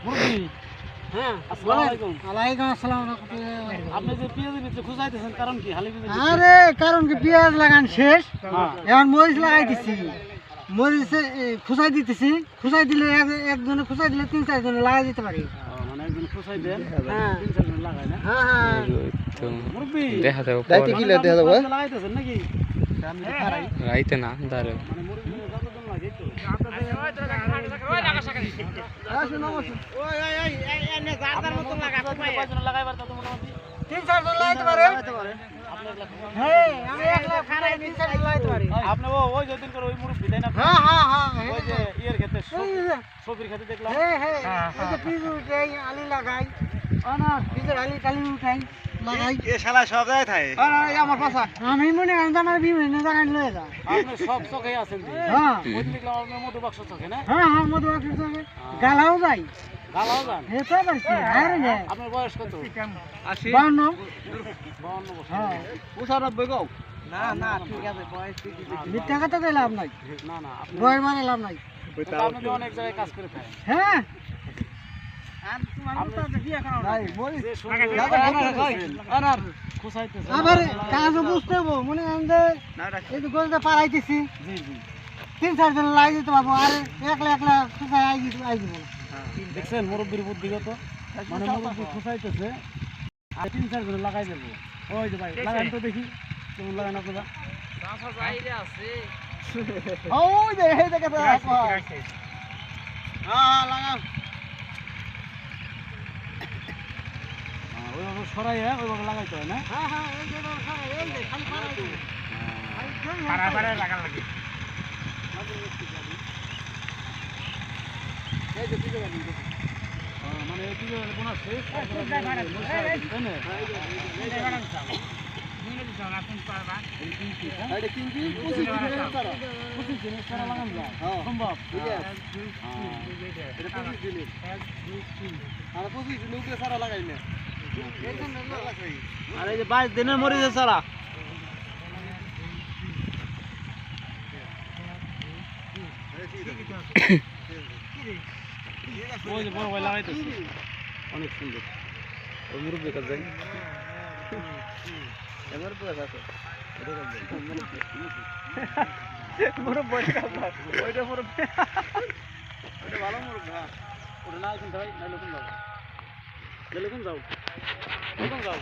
মুরব্বি হ্যাঁ আসসালামু আলাইকুম। ওয়ালাইকুম আসসালাম রাহমাতুল্লাহি। আপনি যে পেঁয়াজের ভিতরে খুঁজাইতেছেন কারণ কি হালি পেঁয়াজ আরে কারণ কি পেঁয়াজ লাগান শেষ, হ্যাঁ এখন মরিচ লাগাই দিছি। মরিচ খুঁচাই দিতেছি, খুঁচাই দিলে একজনে খুঁচাই দিলে 3-4 জনে লাগাই দিতে পারি। মানে একজন খুঁজাই দেন হ্যাঁ 3-4 জন লাগায় না হ্যাঁ হ্যাঁ মুরব্বি দেখা যাবে দাইতে কি দেখা যাবে লাগাইতেছেন নাকি আমি তো খারাই রাইতে না দাঁড়াবে মানে মুরব্বি যতজন লাগে তো লাগাইবার তো মোটামুটি 3-4 জন লাগাইতে পারে। হ্যাঁ আমি একলা খারাই 3-4 জন লাগাইতে পারি। আপনি ওই যে দিন করে ওই মুরব্বি তাই না হ্যাঁ হ্যাঁ হ্যাঁ ওই যে ইয়ের ক্ষেত্রে এই যে, সবির ক্ষেত্রে দেখলাম হ্যাঁ হ্যাঁ এই যে পিজ উঠাই আলি লাগাই অনার পিজের আলি টালি উঠাই লাগাই। এ শালা সব জায়গায় থাকে আমার পাশা আমি মনে হয় আমার বিভিন্ন জায়গায় লয়ে যা। আপনি সব চোখেই আছেন যে হ্যাঁ ওই দিন দেখলাম আপনার মধু বাক্স চোখে না হ্যাঁ হ্যাঁ মধু বাক্সের সঙ্গে গালাও যাই। গালাও যান হে তো আবার কি আরে নে আপনার বয়স কত 52। 52 বছর হ্যাঁ 95 গো না না ঠিক আছে বয়স ঠিক আছে। মিথ্যা কথা কই লাভ নাই, না না আপনি বয়স মানে লাভ নাই। আপনি তো অনেক জায়গায় কাজ করে থাকেন হ্যাঁ আর তোমার তো বিয়ে করা নাই বলি যে সুন্দর খুঁচাইতেছেন আবার কাজ বুঝতে হবো মনে হয় যে এই যে গোলটা পালাইতেছি জি জি 3-4 জন লাই দিতে পারবো আর একলা একলা খুঁজাই আই দিব না। দেখছেন মুরব্বির বুদ্ধিগত মানে মুরব্বি খুঁচাইতেছে আর 3-4 জন লাগাই দেবো ওই যে ভাই লাগান তো দেখি কেমন লাগান আপনারা ওই যে এই দেখে হ্যাঁ লাগাও ওইভাবে সরাইয়া ওইভাবে লাগাইতে হয় না হ্যাঁ হ্যাঁ এই যে এই যে খালি পালাই দিই এই যে পিজে গাড়ি মানে এই পিজে গাড়ি বোনা শেষ তাই না এটা কিনবি 25 দিনের সারা লাগান যায় সম্ভব এটা 25 দিনের আর 25 দিনের উপরে সারা লাগাই না আর এই যে 22 দিনের মরিচের সারা ওই যে বড় ভাই লাগাইতেছে অনেক সুন্দর ওই মুরব্বি কাজ যাই এবার পুরো আছে মুরব্বি কাজ ওইটা মুরব্বি ওইটা ভালো মুরব্বি হ্যাঁ ওটা না কিন্তু ভাই না লোকন যাও লোকন যাও লোকন যাও